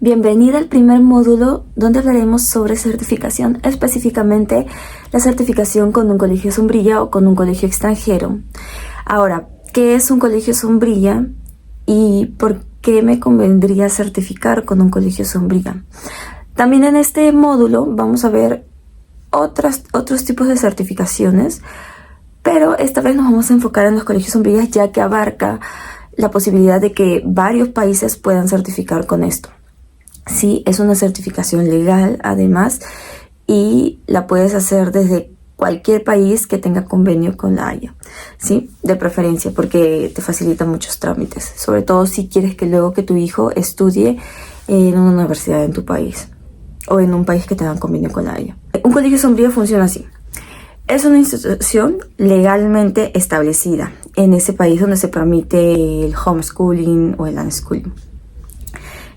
Bienvenida al primer módulo donde hablaremos sobre certificación, específicamente la certificación con un colegio sombrilla o con un colegio extranjero. Ahora, ¿qué es un colegio sombrilla y por qué me convendría certificar con un colegio sombrilla? También en este módulo vamos a ver otros tipos de certificaciones, pero esta vez nos vamos a enfocar en los colegios sombrillas, ya que abarca la posibilidad de que varios países puedan certificar con esto. Sí, es una certificación legal además y la puedes hacer desde cualquier país que tenga convenio con la Haya, ¿sí? De preferencia, porque te facilita muchos trámites, sobre todo si quieres que luego que tu hijo estudie en una universidad en tu país o en un país que tenga convenio con la Haya. Un colegio sombrilla funciona así. Es una institución legalmente establecida en ese país donde se permite el homeschooling o el unschooling.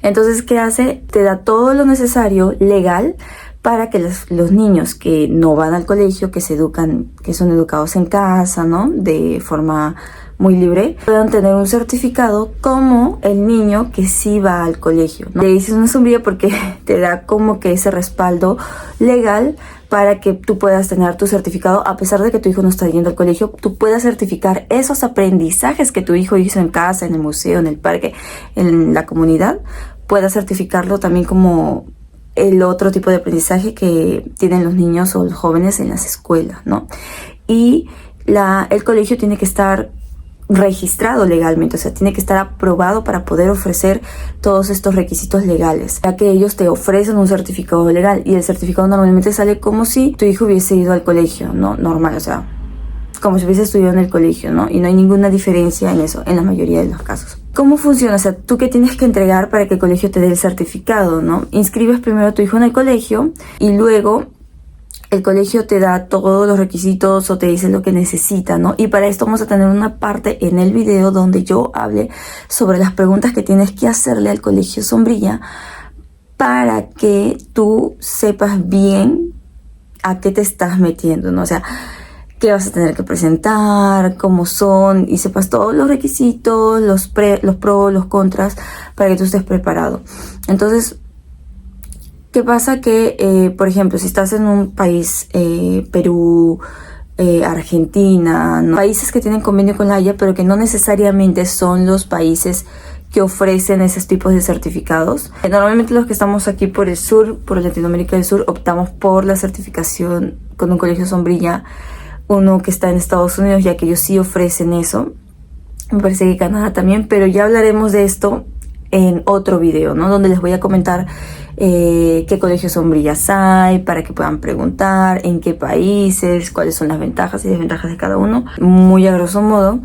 Entonces, ¿qué hace? Te da todo lo necesario legal para que los niños que no van al colegio, que son educados en casa, ¿no? De forma muy libre, puedan tener un certificado como el niño que sí va al colegio, ¿no? Le dices una sombrilla porque te da como que ese respaldo legal para que tú puedas tener tu certificado, a pesar de que tu hijo no está yendo al colegio, tú puedas certificar esos aprendizajes que tu hijo hizo en casa, en el museo, en el parque, en la comunidad, puedas certificarlo también como el otro tipo de aprendizaje que tienen los niños o los jóvenes en las escuelas, ¿no? Y el colegio tiene que estar registrado legalmente, o sea, tiene que estar aprobado para poder ofrecer todos estos requisitos legales, ya que ellos te ofrecen un certificado legal y el certificado normalmente sale como si tu hijo hubiese ido al colegio, ¿no? Normal, o sea, como si hubiese estudiado en el colegio, ¿no? Y no hay ninguna diferencia en eso, en la mayoría de los casos. ¿Cómo funciona? O sea, ¿tú qué tienes que entregar para que el colegio te dé el certificado, no? Inscribes primero a tu hijo en el colegio y luego el colegio te da todos los requisitos o te dice lo que necesita, ¿no? Y para esto vamos a tener una parte en el video donde yo hable sobre las preguntas que tienes que hacerle al colegio sombrilla para que tú sepas bien a qué te estás metiendo, ¿no? O sea, qué vas a tener que presentar, cómo son, y sepas todos los requisitos, los pros, los contras, para que tú estés preparado. Entonces, ¿qué pasa? Que, por ejemplo, si estás en un país, Perú, Argentina, ¿no? Países que tienen convenio con la Haya, pero que no necesariamente son los países que ofrecen esos tipos de certificados. Normalmente los que estamos aquí por el sur, por Latinoamérica del Sur, optamos por la certificación con un colegio sombrilla, uno que está en Estados Unidos, ya que ellos sí ofrecen eso. Me parece que Canadá también, pero ya hablaremos de esto en otro video, ¿no? Donde les voy a comentar qué colegios sombrillas hay, para que puedan preguntar, en qué países, cuáles son las ventajas y desventajas de cada uno, muy a grosso modo,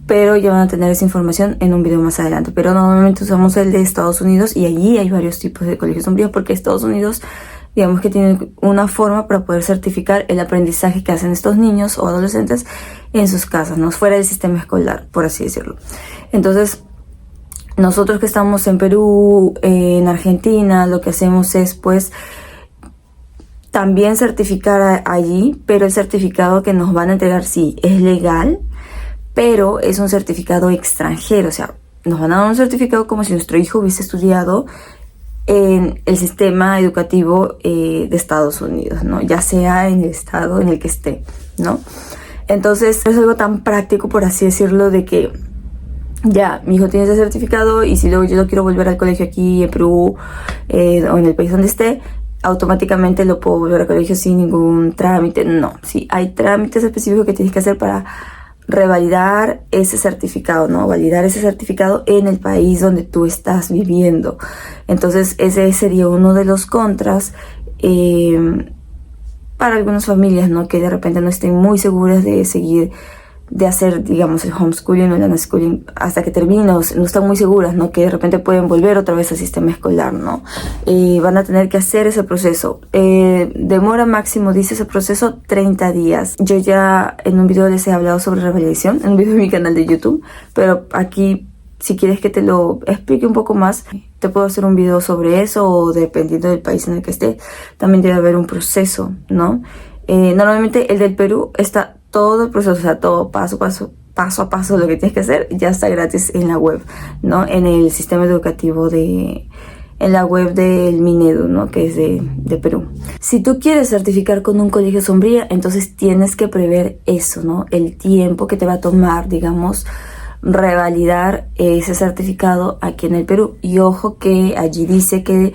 pero ya van a tener esa información en un video más adelante. Pero normalmente usamos el de Estados Unidos y allí hay varios tipos de colegios sombrillas porque Estados Unidos, digamos que tienen una forma para poder certificar el aprendizaje que hacen estos niños o adolescentes en sus casas, no fuera del sistema escolar, por así decirlo. Entonces, nosotros que estamos en Perú, en Argentina, lo que hacemos es pues también certificar allí, pero el certificado que nos van a entregar sí es legal, pero es un certificado extranjero, o sea, nos van a dar un certificado como si nuestro hijo hubiese estudiado en el sistema educativo de Estados Unidos, ¿no? Ya sea en el estado en el que esté, ¿no? Entonces es algo tan práctico, por así decirlo, de que ya, mi hijo tiene ese certificado y si luego yo lo quiero volver al colegio aquí en Perú o en el país donde esté, automáticamente lo puedo volver al colegio sin ningún trámite. No, sí, hay trámites específicos que tienes que hacer para revalidar ese certificado, ¿no? Validar ese certificado en el país donde tú estás viviendo. Entonces, ese sería uno de los contras para algunas familias, ¿no? Que de repente no estén muy seguras de seguir, de hacer, digamos, el homeschooling o el unschooling hasta que termine, no están muy seguras, ¿no? Que de repente pueden volver otra vez al sistema escolar, ¿no? Van a tener que hacer ese proceso. Demora máximo, dice ese proceso, 30 días. Yo ya en un video les he hablado sobre revalidación, en un video de mi canal de YouTube, pero aquí, si quieres que te lo explique un poco más, te puedo hacer un video sobre eso, o dependiendo del país en el que esté, también debe haber un proceso, ¿no? Normalmente el del Perú está todo el proceso, o sea, todo paso a paso lo que tienes que hacer, ya está gratis en la web, ¿no? En el sistema educativo de en la web del Minedu, ¿no? Que es de Perú. Si tú quieres certificar con un colegio sombrilla, entonces tienes que prever eso, ¿no? El tiempo que te va a tomar, digamos, revalidar ese certificado aquí en el Perú. Y ojo que allí dice que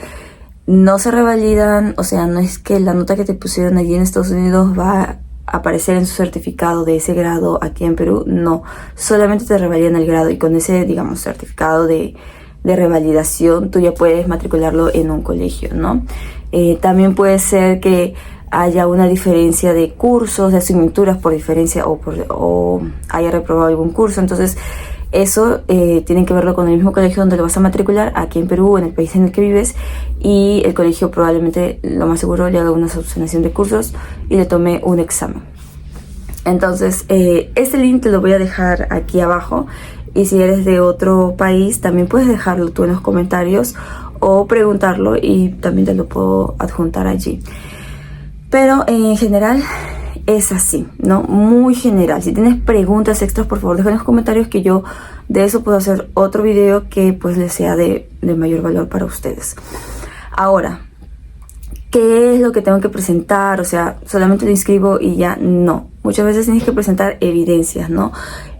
no se revalidan, o sea, no es que la nota que te pusieron allí en Estados Unidos va a aparecer en su certificado de ese grado aquí en Perú. No, solamente te revalidan el grado y con ese, digamos, certificado de revalidación tú ya puedes matricularlo en un colegio, ¿no? También puede ser que haya una diferencia de cursos, de asignaturas por diferencia o haya reprobado algún curso. Entonces eso tienen que verlo con el mismo colegio donde lo vas a matricular aquí en Perú, en el país en el que vives, y el colegio probablemente, lo más seguro, le haga una subsanación de cursos y le tome un examen. Entonces este link te lo voy a dejar aquí abajo, y si eres de otro país también puedes dejarlo tú en los comentarios o preguntarlo y también te lo puedo adjuntar allí. Pero en general es así, ¿no? Muy general. Si tienes preguntas extras, por favor, deja en los comentarios, que yo de eso puedo hacer otro video que pues les sea de mayor valor para ustedes. Ahora, ¿qué es lo que tengo que presentar? O sea, solamente lo inscribo y ya no. Muchas veces tienes que presentar evidencias, ¿no?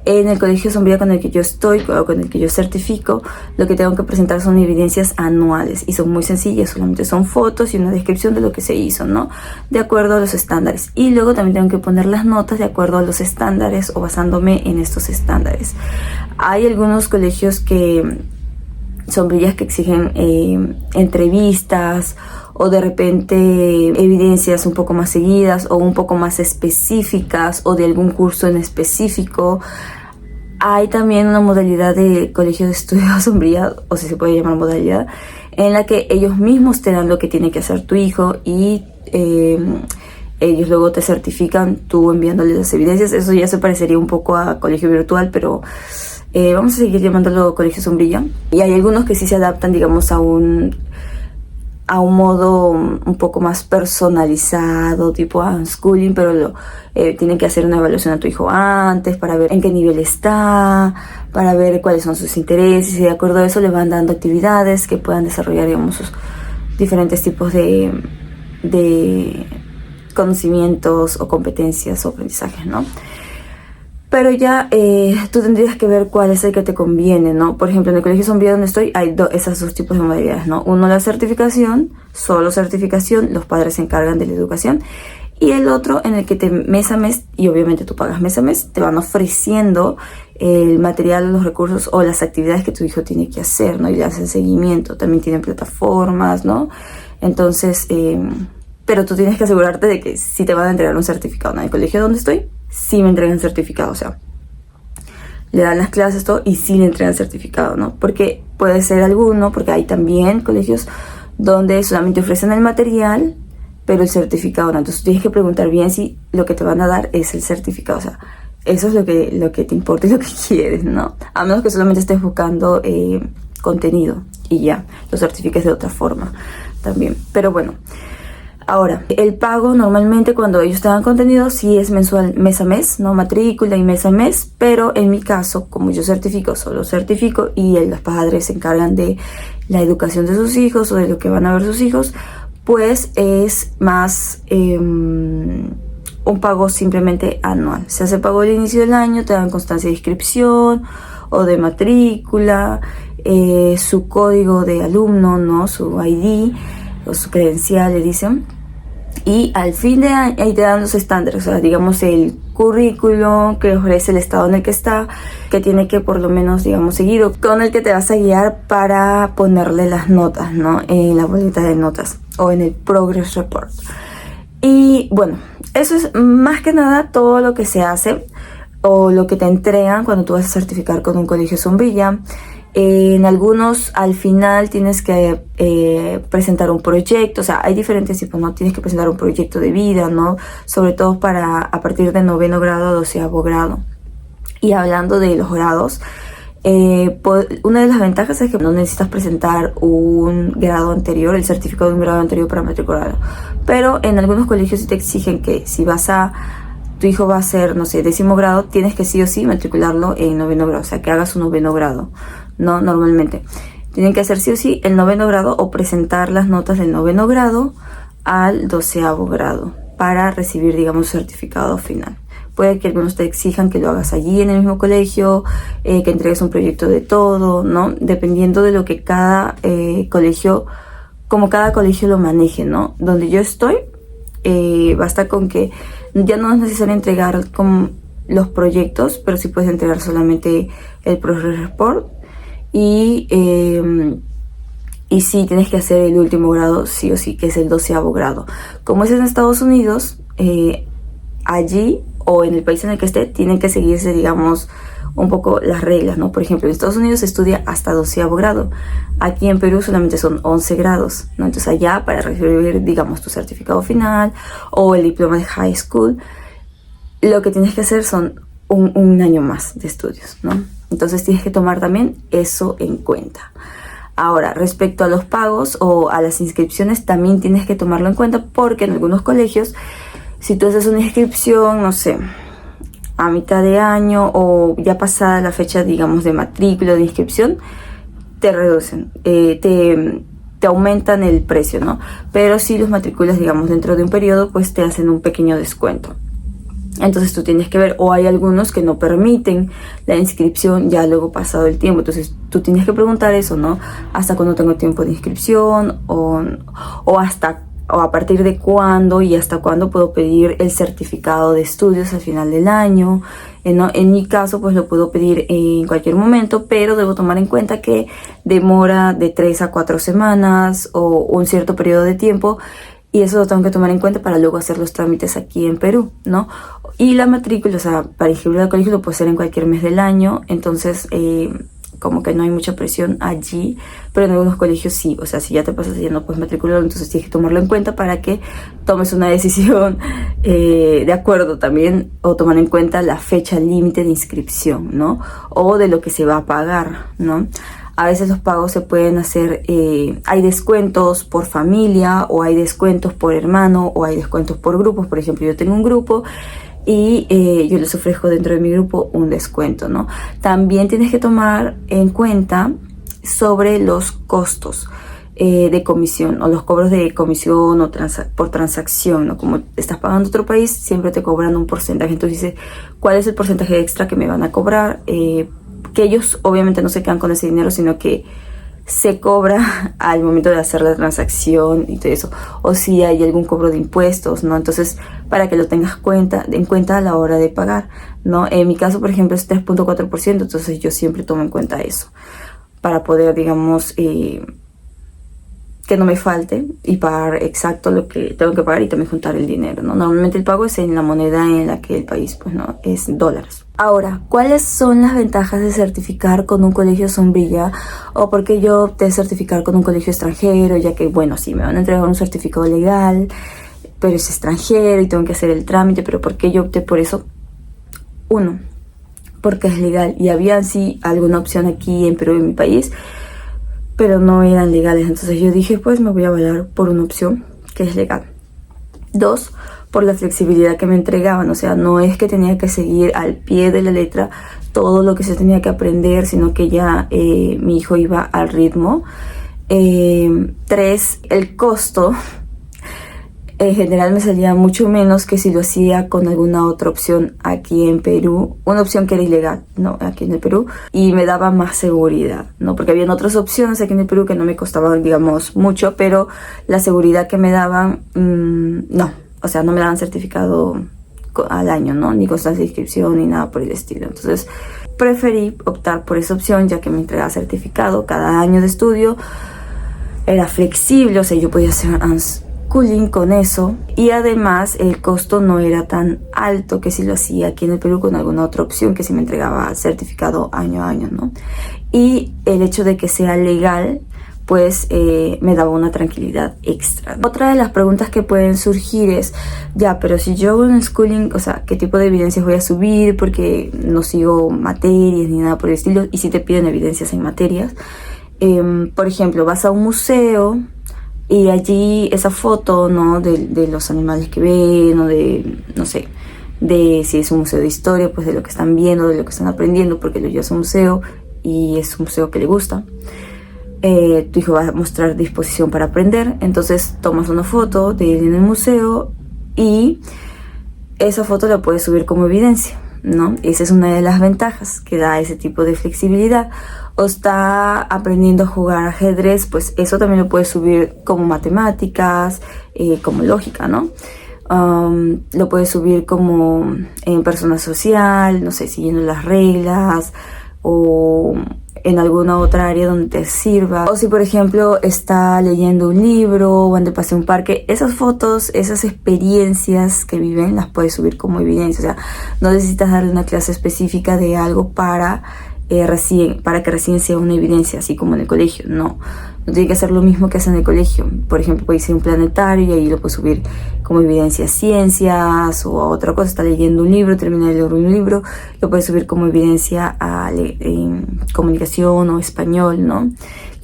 En el colegio sombrilla con el que yo estoy o con el que yo certifico, lo que tengo que presentar son evidencias anuales y son muy sencillas, solamente son fotos y una descripción de lo que se hizo, ¿no? De acuerdo a los estándares. Y luego también tengo que poner las notas de acuerdo a los estándares o basándome en estos estándares. Hay algunos colegios sombrillas que exigen entrevistas o de repente evidencias un poco más seguidas o un poco más específicas o de algún curso en específico. Hay también una modalidad de colegio de estudio sombrilla, o si se puede llamar modalidad, en la que ellos mismos te dan lo que tiene que hacer tu hijo y ellos luego te certifican tú enviándoles las evidencias. Eso ya se parecería un poco a colegio virtual, pero vamos a seguir llamándolo colegio sombrilla. Y hay algunos que sí se adaptan, digamos, a un modo un poco más personalizado, tipo unschooling, pero tienen que hacer una evaluación a tu hijo antes para ver en qué nivel está, para ver cuáles son sus intereses, y de acuerdo a eso le van dando actividades que puedan desarrollar, digamos, sus diferentes tipos de conocimientos o competencias o aprendizajes, ¿no? Pero ya tú tendrías que ver cuál es el que te conviene, ¿no? Por ejemplo, en el colegio sombrilla donde estoy hay esos dos tipos de modalidades, ¿no? Uno, la certificación, solo certificación, los padres se encargan de la educación. Y el otro en el que mes a mes, y obviamente tú pagas mes a mes, te van ofreciendo el material, los recursos o las actividades que tu hijo tiene que hacer, ¿no? Y le hacen seguimiento. También tienen plataformas, ¿no? Entonces, pero tú tienes que asegurarte de que sí te van a entregar un certificado, ¿no? En el colegio donde estoy, sí me entregan certificado, o sea, le dan las clases, todo, y sí le entregan certificado, ¿no? Porque puede ser alguno, porque hay también colegios donde solamente ofrecen el material, pero el certificado no. Entonces tienes que preguntar bien si lo que te van a dar es el certificado, o sea, eso es lo que te importa y lo que quieres, ¿no? A menos que solamente estés buscando contenido y ya, lo certifiques de otra forma también. Pero bueno, ahora, el pago normalmente cuando ellos te dan contenido sí es mensual, mes a mes, ¿no? Matrícula y mes a mes, pero en mi caso, como yo certifico, solo certifico y los padres se encargan de la educación de sus hijos o de lo que van a ver sus hijos, pues es más un pago simplemente anual. Se hace pago al inicio del año, te dan constancia de inscripción o de matrícula, su código de alumno, ¿no? Su ID o su credencial, le dicen. Y al fin de año ahí te dan los estándares, o sea, digamos el currículo que ofrece el estado en el que está, que tiene que por lo menos, digamos, seguir, o con el que te vas a guiar para ponerle las notas, ¿no? En la boleta de notas o en el progress report. Y bueno, eso es más que nada todo lo que se hace o lo que te entregan cuando tú vas a certificar con un colegio sombrilla. En algunos al final tienes que presentar un proyecto, o sea, hay diferentes tipos, ¿no? Tienes que presentar un proyecto de vida, ¿no? Sobre todo a partir de 9º grado a 12º grado. Y hablando de los grados, una de las ventajas es que no necesitas presentar un grado anterior, el certificado de un grado anterior para matricularlo. Pero en algunos colegios sí te exigen que si tu hijo va a ser, no sé, 10º grado, tienes que sí o sí matricularlo en 9º grado, o sea, que hagas un 9º grado, ¿no? Normalmente. Tienen que hacer sí o sí el 9º grado o presentar las notas del 9º grado al 12º grado para recibir, digamos, su certificado final. Puede que algunos te exijan que lo hagas allí en el mismo colegio, que entregues un proyecto de todo, ¿no? Dependiendo de lo que cada colegio, como cada colegio lo maneje, ¿no? Donde yo estoy, basta con que ya no es necesario entregar con los proyectos, pero sí puedes entregar solamente el progress report y sí tienes que hacer el último grado sí o sí, que es el 12º grado. Como es en Estados Unidos, allí o en el país en el que esté, tienen que seguirse, digamos, un poco las reglas, ¿no? Por ejemplo, en Estados Unidos se estudia hasta 12º grado. Aquí en Perú solamente son 11 grados, ¿no? Entonces allá, para recibir, digamos, tu certificado final o el diploma de high school, lo que tienes que hacer son un año más de estudios, ¿no? Entonces tienes que tomar también eso en cuenta. Ahora, respecto a los pagos o a las inscripciones, también tienes que tomarlo en cuenta, porque en algunos colegios, si tú haces una inscripción, no sé, a mitad de año o ya pasada la fecha, digamos, de matrícula o de inscripción, te reducen, te aumentan el precio, ¿no? Pero si los matriculas, digamos, dentro de un periodo, pues te hacen un pequeño descuento. Entonces tú tienes que ver, o hay algunos que no permiten la inscripción ya luego pasado el tiempo. Entonces tú tienes que preguntar eso, ¿no? ¿Hasta cuándo tengo tiempo de inscripción? O a partir de cuándo y hasta cuándo puedo pedir el certificado de estudios al final del año. ¿No? En mi caso, pues lo puedo pedir en cualquier momento, pero debo tomar en cuenta que demora de 3 a 4 semanas o un cierto periodo de tiempo. Y eso lo tengo que tomar en cuenta para luego hacer los trámites aquí en Perú, ¿no? Y la matrícula, o sea, para inscribirme al colegio lo puedo hacer en cualquier mes del año. Entonces, como que no hay mucha presión allí. Pero en algunos colegios sí. O sea, si ya te pasas y ya no puedes matricular, entonces tienes que tomarlo en cuenta para que tomes una decisión de acuerdo también. O tomar en cuenta la fecha límite de inscripción, ¿no? O de lo que se va a pagar, ¿no? A veces los pagos se pueden hacer, hay descuentos por familia, o hay descuentos por hermano, o hay descuentos por grupos. Por ejemplo, yo tengo un grupo y yo les ofrezco dentro de mi grupo un descuento, ¿no? También tienes que tomar en cuenta sobre los costos de comisión, o los cobros de comisión o por transacción, ¿no? Como estás pagando otro país, siempre te cobran un porcentaje. Entonces dices, ¿cuál es el porcentaje extra que me van a cobrar? Que ellos obviamente no se quedan con ese dinero, sino que se cobra al momento de hacer la transacción y todo eso, o si hay algún cobro de impuestos, ¿no? Entonces, para que lo tengas en cuenta a la hora de pagar, ¿no? En mi caso, por ejemplo, es 3.4%, entonces yo siempre tomo en cuenta eso para poder, digamos, que no me falte y pagar exacto lo que tengo que pagar, y también juntar el dinero, ¿no? Normalmente el pago es en la moneda en la que el país, pues, ¿no? Es dólares. Ahora, ¿cuáles son las ventajas de certificar con un colegio sombrilla? ¿O por qué yo opté certificar con un colegio extranjero? Ya que, bueno, sí, me van a entregar un certificado legal, pero es extranjero y tengo que hacer el trámite. ¿Pero por qué yo opté por eso? Uno, porque es legal, y había sí alguna opción aquí en Perú, en mi país, pero no eran legales. Entonces yo dije, pues me voy a valer por una opción que es legal. Dos, por la flexibilidad que me entregaban. O sea, no es que tenía que seguir al pie de la letra todo lo que se tenía que aprender, sino que ya mi hijo iba al ritmo. Tres, el costo en general me salía mucho menos que si lo hacía con alguna otra opción aquí en Perú. Una opción que era ilegal, ¿no? Aquí en el Perú. Y me daba más seguridad, ¿no? Porque habían otras opciones aquí en el Perú que no me costaban, digamos, mucho, pero la seguridad que me daban, no. O sea, no me daban certificado al año, ¿no? Ni constancia de inscripción, ni nada por el estilo. Entonces, preferí optar por esa opción, ya que me entregaba certificado cada año de estudio. Era flexible, o sea, yo podía hacer unschooling con eso, y además el costo no era tan alto que si lo hacía aquí en el Perú con alguna otra opción, que si me entregaba certificado año a año, ¿no? Y el hecho de que sea legal, pues me daba una tranquilidad extra. Otra de las preguntas que pueden surgir es, ya, pero si yo hago un schooling, o sea, ¿qué tipo de evidencias voy a subir? Porque no sigo materias ni nada por el estilo, y si te piden evidencias en materias. Por ejemplo, vas a un museo y allí esa foto, ¿no? de los animales que ven, o de, no sé, de si es un museo de historia, pues de lo que están viendo, de lo que están aprendiendo, porque lo llevas a un museo y es un museo que le gusta. tu hijo va a mostrar disposición para aprender, entonces tomas una foto de él en el museo y esa foto la puedes subir como evidencia, ¿no? Esa es una de las ventajas que da ese tipo de flexibilidad. O está aprendiendo a jugar ajedrez, pues eso también lo puedes subir como matemáticas, como lógica, ¿no? Lo puedes subir como en persona social, no sé, siguiendo las reglas o en alguna otra área donde te sirva. O si por ejemplo está leyendo un libro o anda de paseo a un parque, esas fotos, esas experiencias que viven las puedes subir como evidencia. O sea, no necesitas darle una clase específica de algo para que recién sea una evidencia, así como en el colegio. No tiene que ser lo mismo que hace en el colegio. Por ejemplo, puede ser un planetario y ahí lo puedes subir como evidencia a ciencias o a otra cosa. Está leyendo un libro, termina de leer un libro, lo puedes subir como evidencia a comunicación o español, ¿no?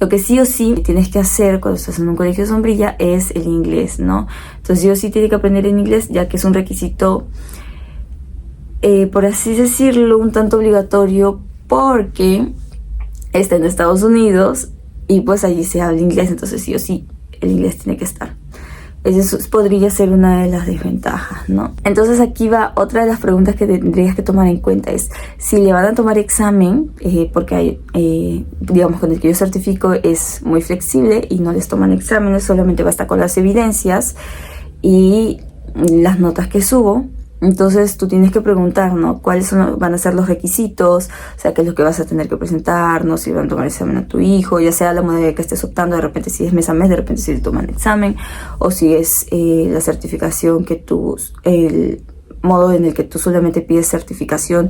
Lo que sí o sí tienes que hacer cuando estás en un colegio de sombrilla es el inglés, ¿no? Entonces sí o sí tienes que aprender en inglés, ya que es un requisito, por así decirlo, un tanto obligatorio, porque está en Estados Unidos y pues allí se habla inglés, entonces sí o sí el inglés tiene que estar. Eso podría ser una de las desventajas, ¿no? Entonces aquí va otra de las preguntas que tendrías que tomar en cuenta, es si le van a tomar examen, porque hay, digamos, con el que yo certifico es muy flexible y no les toman exámenes, solamente basta con las evidencias y las notas que subo. Entonces tú tienes que preguntar, ¿no? ¿Cuáles van a ser los requisitos? O sea, qué es lo que vas a tener que presentar, ¿no? Si van a tomar examen a tu hijo, ya sea la modalidad que estés optando, de repente si es mes a mes, de repente si le toman examen, o si es la certificación el modo en el que tú solamente pides certificación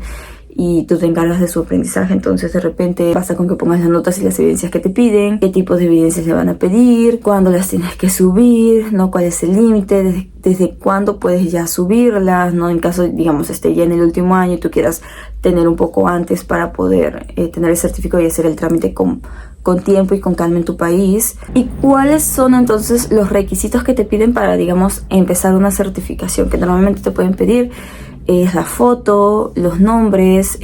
y tú te encargas de su aprendizaje. Entonces de repente basta con que pongas las notas y las evidencias que te piden, qué tipos de evidencias le van a pedir, cuándo las tienes que subir, ¿no? Cuál es el límite, desde cuándo puedes ya subirlas, ¿no? En caso, digamos, esté ya en el último año y tú quieras tener un poco antes para poder tener el certificado y hacer el trámite con tiempo y con calma en tu país. ¿Y cuáles son entonces los requisitos que te piden para, digamos, empezar una certificación? Que normalmente te pueden pedir es la foto, los nombres.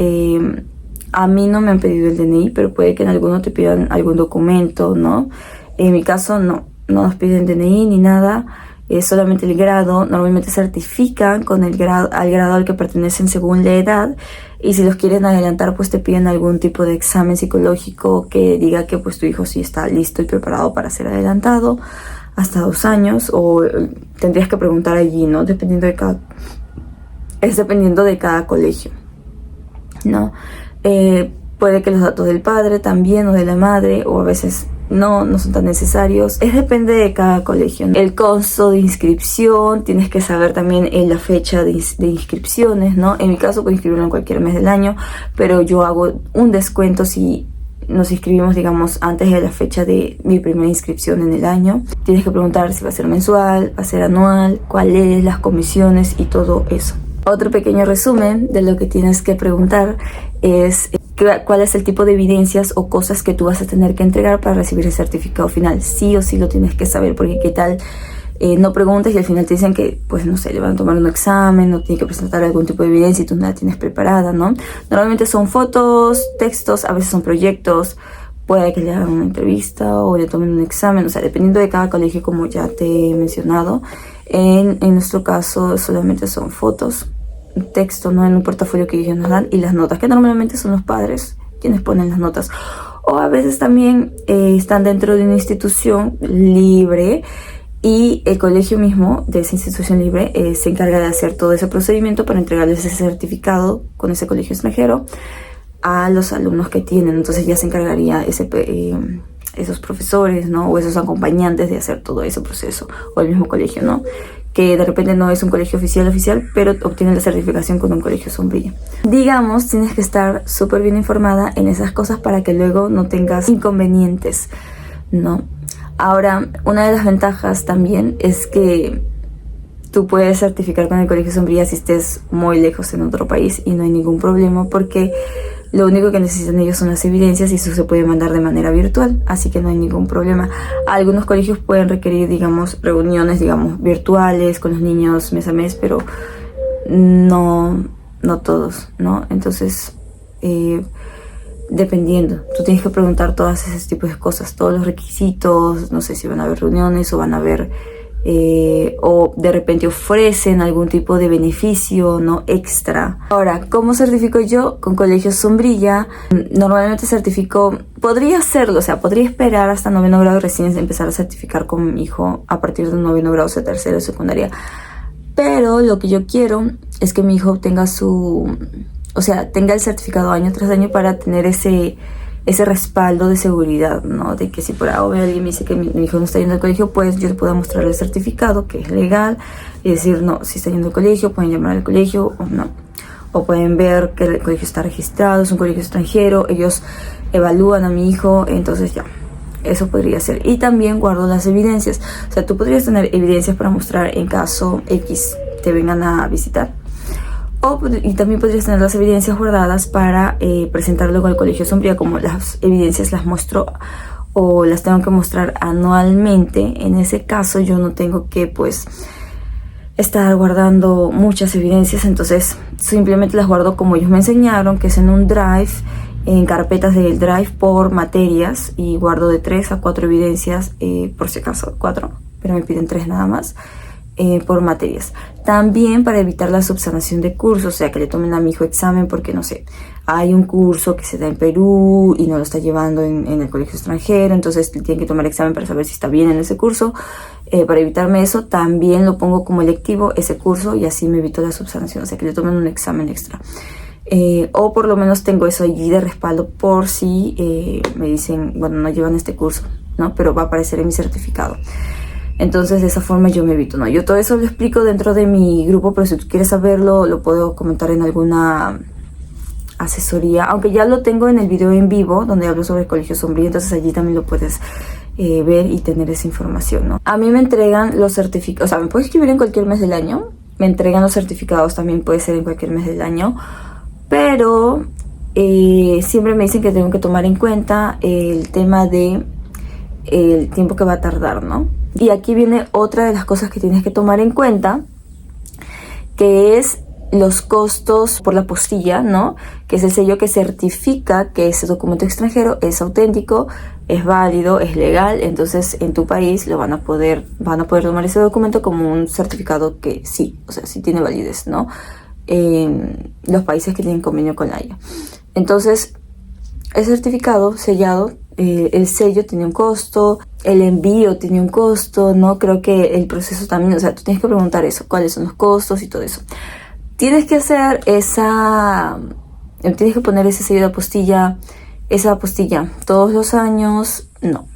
A mí no me han pedido el DNI, pero puede que en alguno te pidan algún documento, ¿no? En mi caso no nos piden DNI ni nada, es solamente el grado. Normalmente certifican con al grado al que pertenecen según la edad, y si los quieren adelantar pues te piden algún tipo de examen psicológico que diga que pues tu hijo sí está listo y preparado para ser adelantado hasta 2 años, o tendrías que preguntar allí, ¿no? Dependiendo de cada colegio, ¿no? Puede que los datos del padre también o de la madre, o a veces no son tan necesarios. Depende de cada colegio, ¿no? El costo de inscripción, tienes que saber también la fecha de inscripciones, ¿no? En mi caso puedo inscribirlo en cualquier mes del año, pero yo hago un descuento si nos inscribimos, digamos, antes de la fecha de mi primera inscripción en el año. Tienes que preguntar si va a ser mensual, va a ser anual, cuáles las comisiones y todo eso. Otro pequeño resumen de lo que tienes que preguntar es cuál es el tipo de evidencias o cosas que tú vas a tener que entregar para recibir el certificado final. Sí o sí lo tienes que saber, porque qué tal no preguntes y al final te dicen que, pues no sé, le van a tomar un examen o tiene que presentar algún tipo de evidencia y tú no la tienes preparada, ¿no? Normalmente son fotos, textos, a veces son proyectos, puede que le hagan una entrevista o le tomen un examen, o sea, dependiendo de cada colegio, como ya te he mencionado. En nuestro caso solamente son fotos, texto, ¿no? En un portafolio que ellos nos dan, y las notas, que normalmente son los padres quienes ponen las notas, o a veces también están dentro de una institución libre y el colegio mismo de esa institución libre se encarga de hacer todo ese procedimiento para entregarles ese certificado con ese colegio extranjero a los alumnos que tienen. Entonces ya se encargaría esos profesores, ¿no? O esos acompañantes de hacer todo ese proceso, o el mismo colegio, ¿no? Que de repente no es un colegio oficial, pero obtiene la certificación con un colegio sombrilla. Digamos, tienes que estar súper bien informada en esas cosas para que luego no tengas inconvenientes, ¿no? Ahora, una de las ventajas también es que tú puedes certificar con el colegio sombrilla si estés muy lejos en otro país y no hay ningún problema, porque lo único que necesitan ellos son las evidencias y eso se puede mandar de manera virtual, así que no hay ningún problema. Algunos colegios pueden requerir, digamos, reuniones, digamos, virtuales con los niños mes a mes, pero no todos, ¿no? Entonces, dependiendo, tú tienes que preguntar todas esos tipos de cosas, todos los requisitos, no sé si van a haber reuniones o van a haber o de repente ofrecen algún tipo de beneficio, ¿no? Extra. Ahora, ¿cómo certifico yo? Con Colegio Sombrilla. Normalmente certifico, podría hacerlo, o sea, podría esperar hasta noveno grado y recién empezar a certificar con mi hijo a partir del noveno grado, o sea, tercero de secundaria. Pero lo que yo quiero es que mi hijo tenga tenga el certificado año tras año para tener ese respaldo de seguridad, ¿no? De que si por ahora alguien me dice que mi hijo no está yendo al colegio, pues yo le puedo mostrar el certificado, que es legal, y decir, no, si está yendo al colegio, pueden llamar al colegio o no. O pueden ver que el colegio está registrado, es un colegio extranjero, ellos evalúan a mi hijo, entonces ya, eso podría ser. Y también guardo las evidencias, o sea, tú podrías tener evidencias para mostrar en caso X te vengan a visitar. Y también podrías tener las evidencias guardadas para presentar luego al Colegio Sombrilla, como las evidencias las muestro o las tengo que mostrar anualmente. En ese caso yo no tengo que pues estar guardando muchas evidencias, entonces simplemente las guardo como ellos me enseñaron, que es en un drive, en carpetas del drive por materias, y guardo de 3 a 4 evidencias, por si acaso 4, pero me piden 3 nada más. Por materias. También para evitar la subsanación de cursos, o sea, que le tomen a mi hijo examen porque, no sé, hay un curso que se da en Perú y no lo está llevando en el colegio extranjero, entonces tienen que tomar examen para saber si está bien en ese curso. Para evitarme eso, también lo pongo como electivo ese curso y así me evito la subsanación, o sea, que le tomen un examen extra. O por lo menos tengo eso allí de respaldo por si me dicen, bueno, no llevan este curso, ¿no? Pero va a aparecer en mi certificado. Entonces de esa forma yo me evito, ¿no? Yo todo eso lo explico dentro de mi grupo, pero si tú quieres saberlo lo puedo comentar en alguna asesoría, aunque ya lo tengo en el video en vivo donde hablo sobre el Colegio Sombrilla, entonces allí también lo puedes ver y tener esa información, ¿no? A mí me entregan los certificados, o sea, me puedes escribir en cualquier mes del año, me entregan los certificados, también puede ser en cualquier mes del año, pero siempre me dicen que tengo que tomar en cuenta el tema de el tiempo que va a tardar, ¿no? Y aquí viene otra de las cosas que tienes que tomar en cuenta, que es los costos por la apostilla, ¿no? Que es el sello que certifica que ese documento extranjero es auténtico, es válido, es legal. Entonces en tu país van a poder tomar ese documento como un certificado que sí, o sea, sí tiene validez, ¿no? En los países que tienen convenio con la Haya. Entonces, el certificado sellado, el sello tiene un costo, el envío tiene un costo, ¿no? Creo que el proceso también, o sea, tú tienes que preguntar eso, cuáles son los costos y todo eso. Tienes que hacer tienes que poner ese sello de apostilla, esa apostilla todos los años, no.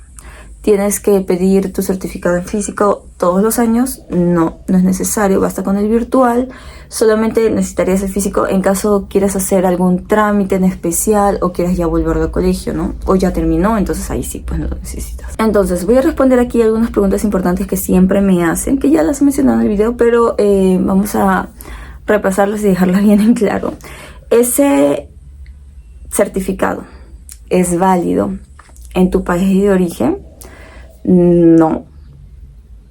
Tienes que pedir tu certificado en físico todos los años, no es necesario, basta con el virtual. Solamente necesitarías el físico en caso quieras hacer algún trámite en especial o quieras ya volver al colegio, ¿no? O ya terminó, entonces ahí sí, pues no lo necesitas. Entonces voy a responder aquí algunas preguntas importantes que siempre me hacen, que ya las he mencionado en el video, pero vamos a repasarlas y dejarlas bien en claro. ¿Ese certificado es válido en tu país de origen? No.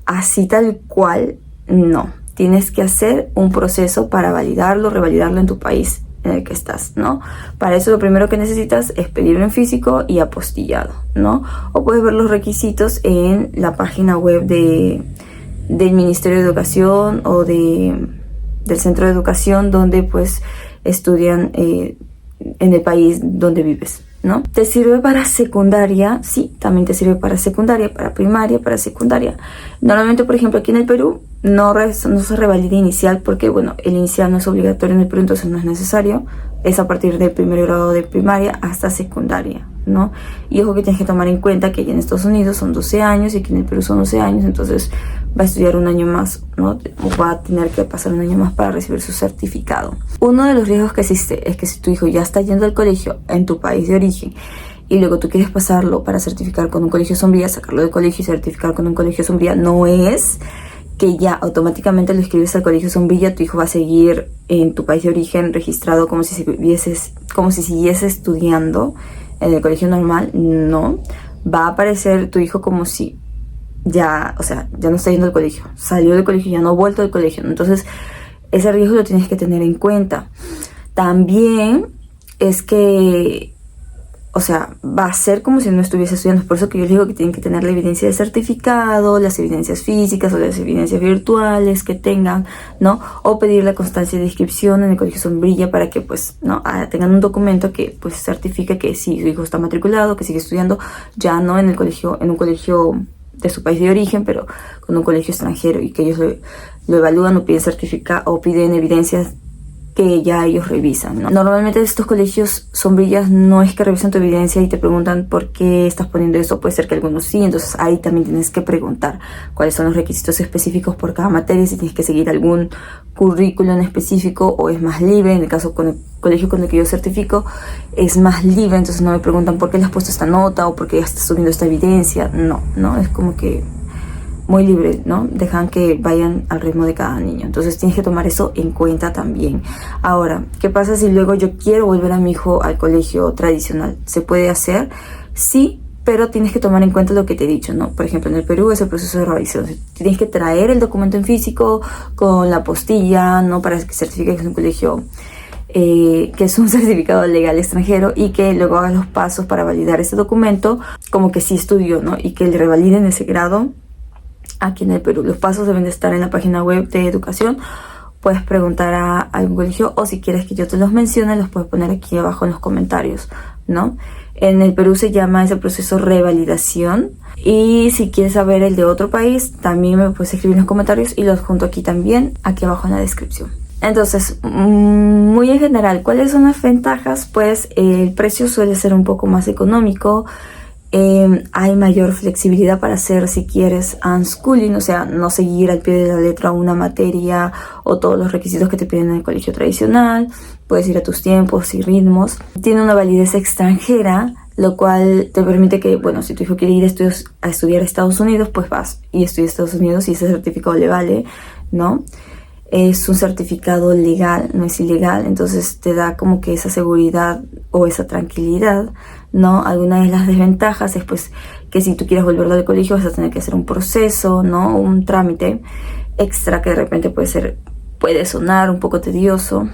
Así tal cual, no. Tienes que hacer un proceso para validarlo, revalidarlo en tu país en el que estás, ¿no? Para eso lo primero que necesitas es pedirlo en físico y apostillado, ¿no? O puedes ver los requisitos en la página web del Ministerio de Educación o del Centro de Educación donde pues estudian en el país donde vives, ¿no? ¿Te sirve para secundaria? Sí, también te sirve para secundaria, para primaria, para secundaria. Normalmente, por ejemplo, aquí en el Perú no se revalida inicial porque, bueno, el inicial no es obligatorio en el Perú, entonces no es necesario. Es a partir del primer grado de primaria hasta secundaria, ¿no? Y ojo que tienes que tomar en cuenta que allá en Estados Unidos son 12 años y aquí en el Perú son 12 años, entonces va a estudiar un año más, ¿no? O va a tener que pasar un año más para recibir su certificado. Uno de los riesgos que existe es que si tu hijo ya está yendo al colegio en tu país de origen y luego tú quieres pasarlo para certificar con un colegio Sombrilla, sacarlo del colegio y certificar con un colegio Sombrilla, no es que ya automáticamente lo escribes al colegio Sombrilla, tu hijo va a seguir en tu país de origen registrado como si siguiese estudiando en el colegio normal. No, va a aparecer tu hijo como si ya, o sea, ya no está yendo al colegio, salió del colegio, ya no ha vuelto al colegio. Entonces ese riesgo lo tienes que tener en cuenta. También es que o sea, va a ser como si no estuviese estudiando. Por eso que yo les digo que tienen que tener la evidencia de certificado, las evidencias físicas o las evidencias virtuales que tengan, ¿no? O pedir la constancia de inscripción en el Colegio Sombrilla para que, pues, ¿no? Tengan un documento que, pues, certifique que sí, su hijo está matriculado, que sigue estudiando, ya no en el colegio, en un colegio de su país de origen, pero con un colegio extranjero, y que ellos lo evalúan o piden o piden evidencias que ya ellos revisan, ¿no? Normalmente estos colegios sombrillas no es que revisan tu evidencia y te preguntan por qué estás poniendo eso. Puede ser que algunos sí, entonces ahí también tienes que preguntar cuáles son los requisitos específicos por cada materia, si tienes que seguir algún currículo en específico o es más libre. En el caso con el colegio con el que yo certifico es más libre, entonces no me preguntan por qué le has puesto esta nota o por qué ya estás subiendo esta evidencia. No, es como que muy libre, ¿no? Dejan que vayan al ritmo de cada niño. Entonces tienes que tomar eso en cuenta también. Ahora, ¿qué pasa si luego yo quiero volver a mi hijo al colegio tradicional? ¿Se puede hacer? Sí, pero tienes que tomar en cuenta lo que te he dicho, ¿no? Por ejemplo, en el Perú es el proceso de revisión. Tienes que traer el documento en físico con la apostilla, ¿no? Para que certifique que es un colegio, que es un certificado legal extranjero, y que luego hagas los pasos para validar ese documento como que sí estudió, ¿no? Y que le revaliden ese grado aquí en el Perú. Los pasos deben de estar en la página web de educación. Puedes preguntar a algún colegio, o si quieres que yo te los mencione, los puedes poner aquí abajo en los comentarios, ¿no? En el Perú se llama ese proceso revalidación. Y si quieres saber el de otro país, también me puedes escribir en los comentarios y los junto aquí también, aquí abajo en la descripción. Entonces, muy en general, ¿cuáles son las ventajas? Pues el precio suele ser un poco más económico. Hay mayor flexibilidad para hacer, si quieres, unschooling, o sea, no seguir al pie de la letra una materia o todos los requisitos que te piden en el colegio tradicional. Puedes ir a tus tiempos y ritmos. Tiene una validez extranjera, lo cual te permite que, bueno, si tu hijo quiere ir a estudiar a Estados Unidos, pues vas y estudias a Estados Unidos y ese certificado le vale, ¿no? Es un certificado legal, no es ilegal, entonces te da como que esa seguridad o esa tranquilidad, ¿no? Alguna de las desventajas es pues que si tú quieres volverlo al colegio vas a tener que hacer un proceso, ¿no? Un trámite extra que de repente puede sonar un poco tedioso.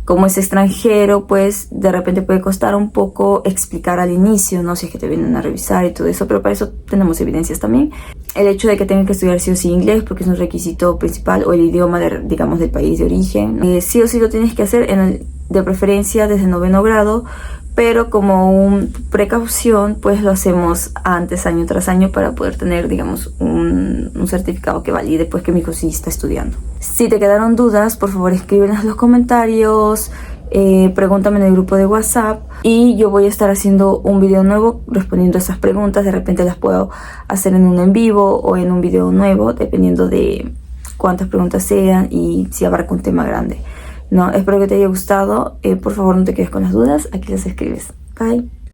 Como es extranjero, pues de repente puede costar un poco explicar al inicio, ¿no? Si es que te vienen a revisar y todo eso, pero para eso tenemos evidencias también. El hecho de que tengan que estudiar sí o sí inglés, porque es un requisito principal, o el idioma, digamos, del país de origen. Sí o sí lo tienes que hacer, de preferencia desde 9º grado, pero como precaución, pues lo hacemos antes, año tras año, para poder tener, digamos, un certificado que valide pues que mi hijo sí está estudiando. Si te quedaron dudas, por favor escríbelas en los comentarios, pregúntame en el grupo de WhatsApp, y yo voy a estar haciendo un video nuevo respondiendo a esas preguntas. De repente las puedo hacer en un en vivo o en un video nuevo, dependiendo de cuántas preguntas sean y si abarca un tema grande. No, espero que te haya gustado. Por favor, no te quedes con las dudas. Aquí las escribes. Bye.